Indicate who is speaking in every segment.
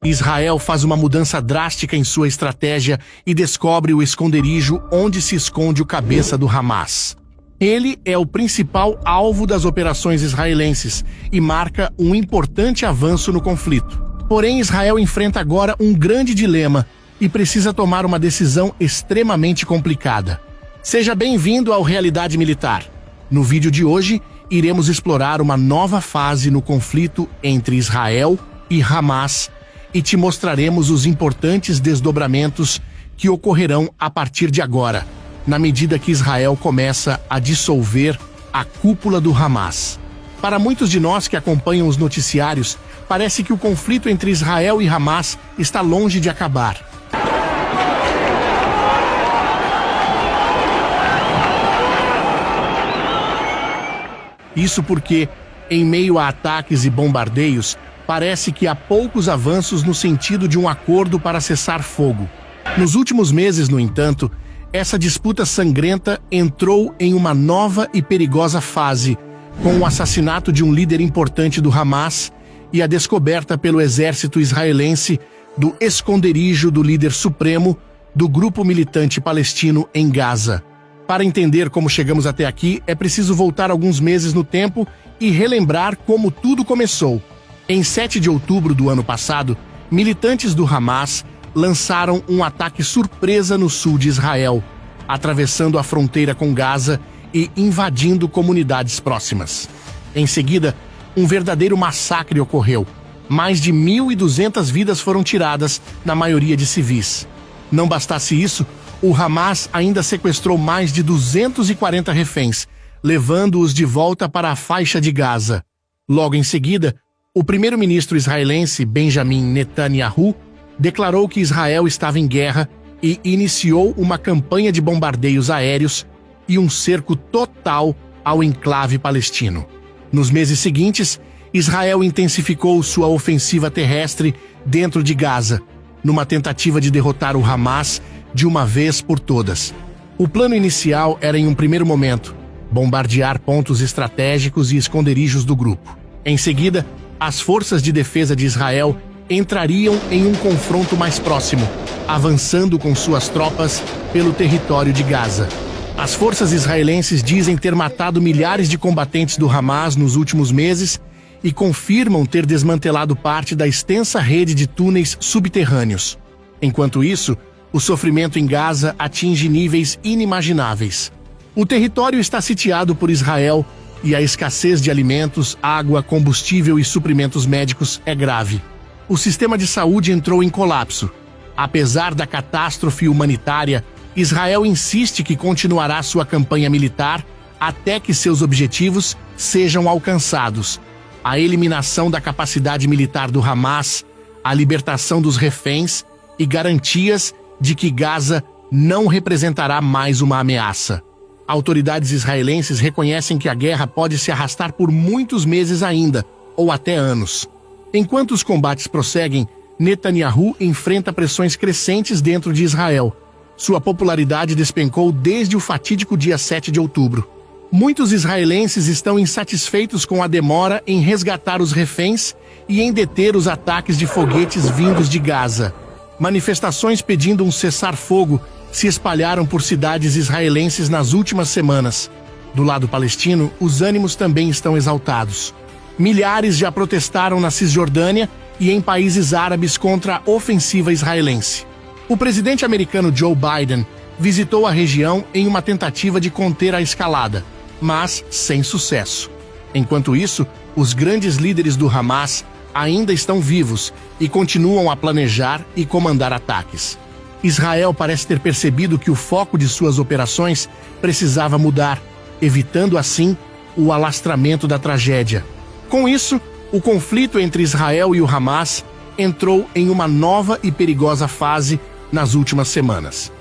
Speaker 1: Israel faz uma mudança drástica em sua estratégia e descobre o esconderijo onde se esconde o cabeça do Hamas. Ele é o principal alvo das operações israelenses e marca um importante avanço no conflito. Porém, Israel enfrenta agora um grande dilema e precisa tomar uma decisão extremamente complicada. Seja bem-vindo ao Realidade Militar. No vídeo de hoje, iremos explorar uma nova fase no conflito entre Israel e Hamas e te mostraremos os importantes desdobramentos que ocorrerão a partir de agora, na medida que Israel começa a dissolver a cúpula do Hamas. Para muitos de nós que acompanham os noticiários, parece que o conflito entre Israel e Hamas está longe de acabar. Isso porque, em meio a ataques e bombardeios, parece que há poucos avanços no sentido de um acordo para cessar fogo. Nos últimos meses, no entanto, essa disputa sangrenta entrou em uma nova e perigosa fase, com o assassinato de um líder importante do Hamas e a descoberta pelo exército israelense do esconderijo do líder supremo do grupo militante palestino em Gaza. Para entender como chegamos até aqui, é preciso voltar alguns meses no tempo e relembrar como tudo começou. Em 7 de outubro do ano passado, militantes do Hamas lançaram um ataque surpresa no sul de Israel, atravessando a fronteira com Gaza e invadindo comunidades próximas. Em seguida, um verdadeiro massacre ocorreu. Mais de 1.200 vidas foram tiradas, na maioria de civis. Não bastasse isso, o Hamas ainda sequestrou mais de 240 reféns, levando-os de volta para a faixa de Gaza. Logo em seguida, o primeiro-ministro israelense Benjamin Netanyahu declarou que Israel estava em guerra e iniciou uma campanha de bombardeios aéreos e um cerco total ao enclave palestino. Nos meses seguintes, Israel intensificou sua ofensiva terrestre dentro de Gaza, numa tentativa de derrotar o Hamas de uma vez por todas. O plano inicial era, em um primeiro momento, bombardear pontos estratégicos e esconderijos do grupo. Em seguida, as forças de defesa de Israel entrariam em um confronto mais próximo, avançando com suas tropas pelo território de Gaza. As forças israelenses dizem ter matado milhares de combatentes do Hamas nos últimos meses e confirmam ter desmantelado parte da extensa rede de túneis subterrâneos. Enquanto isso, o sofrimento em Gaza atinge níveis inimagináveis. O território está sitiado por Israel e a escassez de alimentos, água, combustível e suprimentos médicos é grave. O sistema de saúde entrou em colapso. Apesar da catástrofe humanitária, Israel insiste que continuará sua campanha militar até que seus objetivos sejam alcançados: a eliminação da capacidade militar do Hamas, a libertação dos reféns e garantias de que Gaza não representará mais uma ameaça. Autoridades israelenses reconhecem que a guerra pode se arrastar por muitos meses ainda, ou até anos. Enquanto os combates prosseguem, Netanyahu enfrenta pressões crescentes dentro de Israel. Sua popularidade despencou desde o fatídico dia 7 de outubro. Muitos israelenses estão insatisfeitos com a demora em resgatar os reféns e em deter os ataques de foguetes vindos de Gaza. Manifestações pedindo um cessar-fogo se espalharam por cidades israelenses nas últimas semanas. Do lado palestino, os ânimos também estão exaltados. Milhares já protestaram na Cisjordânia e em países árabes contra a ofensiva israelense. O presidente americano Joe Biden visitou a região em uma tentativa de conter a escalada, mas sem sucesso. Enquanto isso, os grandes líderes do Hamas ainda estão vivos e continuam a planejar e comandar ataques. Israel parece ter percebido que o foco de suas operações precisava mudar, evitando assim o alastramento da tragédia. Com isso, o conflito entre Israel e o Hamas entrou em uma nova e perigosa fase nas últimas semanas.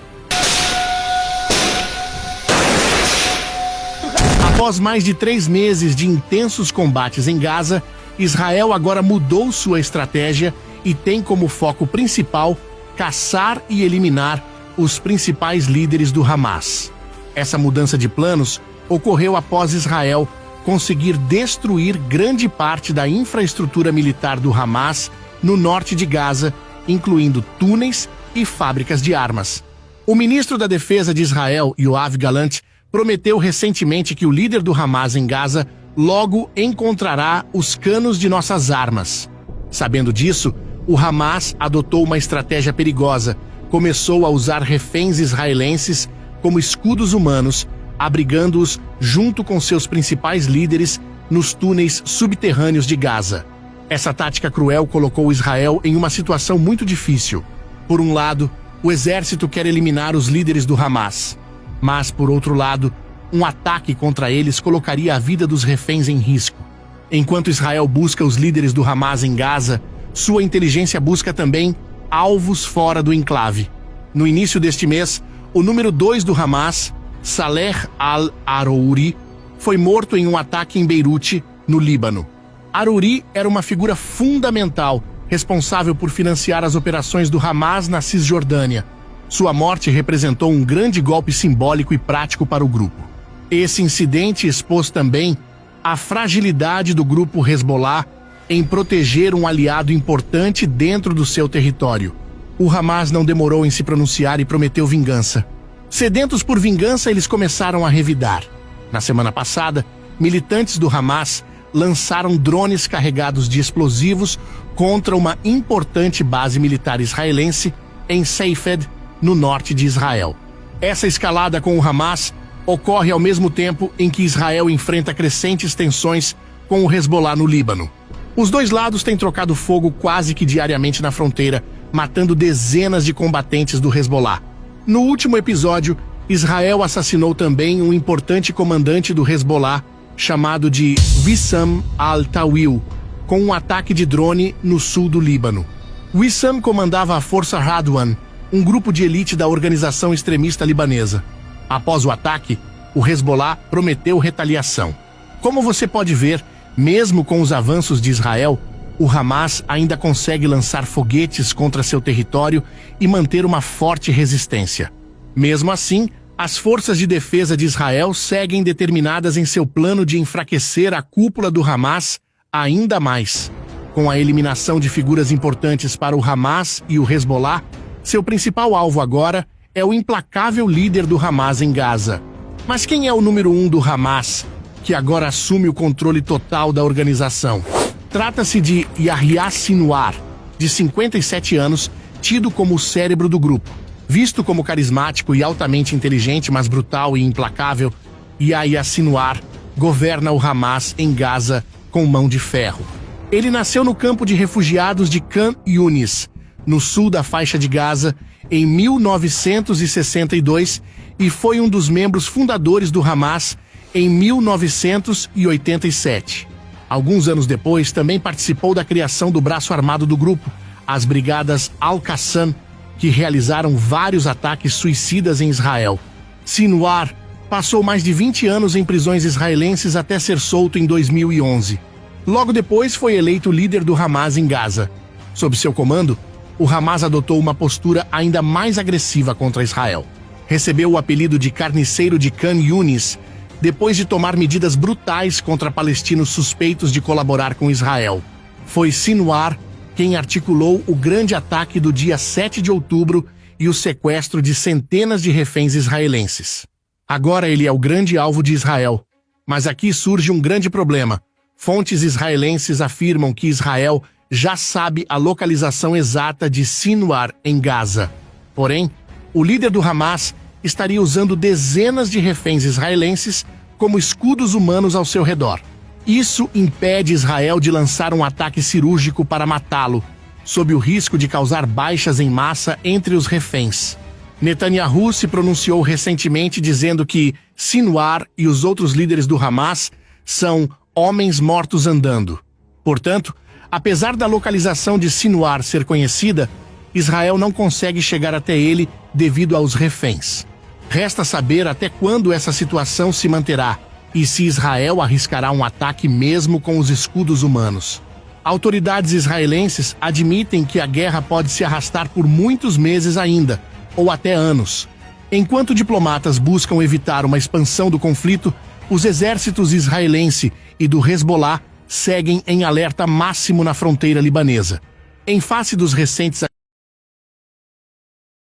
Speaker 1: Após mais de 3 meses de intensos combates em Gaza, Israel agora mudou sua estratégia e tem como foco principal caçar e eliminar os principais líderes do Hamas. Essa mudança de planos ocorreu após Israel conseguir destruir grande parte da infraestrutura militar do Hamas no norte de Gaza, incluindo túneis e fábricas de armas. O ministro da Defesa de Israel, Yoav Gallant, prometeu recentemente que o líder do Hamas em Gaza logo encontrará os canos de nossas armas. Sabendo disso, o Hamas adotou uma estratégia perigosa. Começou a usar reféns israelenses como escudos humanos, abrigando-os junto com seus principais líderes nos túneis subterrâneos de Gaza. Essa tática cruel colocou Israel em uma situação muito difícil. Por um lado, o exército quer eliminar os líderes do Hamas. Mas, por outro lado, um ataque contra eles colocaria a vida dos reféns em risco. Enquanto Israel busca os líderes do Hamas em Gaza, sua inteligência busca também alvos fora do enclave. No início deste mês, o número 2 do Hamas, Saleh al-Arouri, foi morto em um ataque em Beirute, no Líbano. Arouri era uma figura fundamental, responsável por financiar as operações do Hamas na Cisjordânia. Sua morte representou um grande golpe simbólico e prático para o grupo. Esse incidente expôs também a fragilidade do grupo Hezbollah em proteger um aliado importante dentro do seu território. O Hamas não demorou em se pronunciar e prometeu vingança. Sedentos por vingança, eles começaram a revidar. Na semana passada, militantes do Hamas lançaram drones carregados de explosivos contra uma importante base militar israelense em Seifed, no norte de Israel. Essa escalada com o Hamas ocorre ao mesmo tempo em que Israel enfrenta crescentes tensões com o Hezbollah no Líbano. Os dois lados têm trocado fogo quase que diariamente na fronteira, matando dezenas de combatentes do Hezbollah. No último episódio, Israel assassinou também um importante comandante do Hezbollah, chamado de Wissam al-Tawil, com um ataque de drone no sul do Líbano. Wissam comandava a Força Radwan, um grupo de elite da organização extremista libanesa. Após o ataque, o Hezbollah prometeu retaliação. Como você pode ver, mesmo com os avanços de Israel, o Hamas ainda consegue lançar foguetes contra seu território e manter uma forte resistência. Mesmo assim, as forças de defesa de Israel seguem determinadas em seu plano de enfraquecer a cúpula do Hamas ainda mais. Com a eliminação de figuras importantes para o Hamas e o Hezbollah, seu principal alvo agora é o implacável líder do Hamas em Gaza. Mas quem é o número 1 do Hamas, que agora assume o controle total da organização? Trata-se de Yahya Sinwar, de 57 anos, tido como o cérebro do grupo. Visto como carismático e altamente inteligente, mas brutal e implacável, Yahya Sinwar governa o Hamas em Gaza com mão de ferro. Ele nasceu no campo de refugiados de Khan Yunis, no sul da faixa de Gaza, em 1962 e foi um dos membros fundadores do Hamas em 1987. Alguns anos depois, também participou da criação do braço armado do grupo, as Brigadas Al-Qassam, que realizaram vários ataques suicidas em Israel. Sinwar passou mais de 20 anos em prisões israelenses até ser solto em 2011. Logo depois, foi eleito líder do Hamas em Gaza. Sob seu comando, o Hamas adotou uma postura ainda mais agressiva contra Israel. Recebeu o apelido de Carniceiro de Khan Yunis, depois de tomar medidas brutais contra palestinos suspeitos de colaborar com Israel. Foi Sinwar quem articulou o grande ataque do dia 7 de outubro e o sequestro de centenas de reféns israelenses. Agora ele é o grande alvo de Israel. Mas aqui surge um grande problema. Fontes israelenses afirmam que Israel já sabe a localização exata de Sinwar em Gaza. Porém, o líder do Hamas estaria usando dezenas de reféns israelenses como escudos humanos ao seu redor. Isso impede Israel de lançar um ataque cirúrgico para matá-lo, sob o risco de causar baixas em massa entre os reféns. Netanyahu se pronunciou recentemente dizendo que Sinwar e os outros líderes do Hamas são homens mortos andando. Portanto, apesar da localização de Sinwar ser conhecida, Israel não consegue chegar até ele devido aos reféns. Resta saber até quando essa situação se manterá e se Israel arriscará um ataque mesmo com os escudos humanos. Autoridades israelenses admitem que a guerra pode se arrastar por muitos meses ainda, ou até anos. Enquanto diplomatas buscam evitar uma expansão do conflito, os exércitos israelense e do Hezbollah seguem em alerta máximo na fronteira libanesa. Em face dos recentes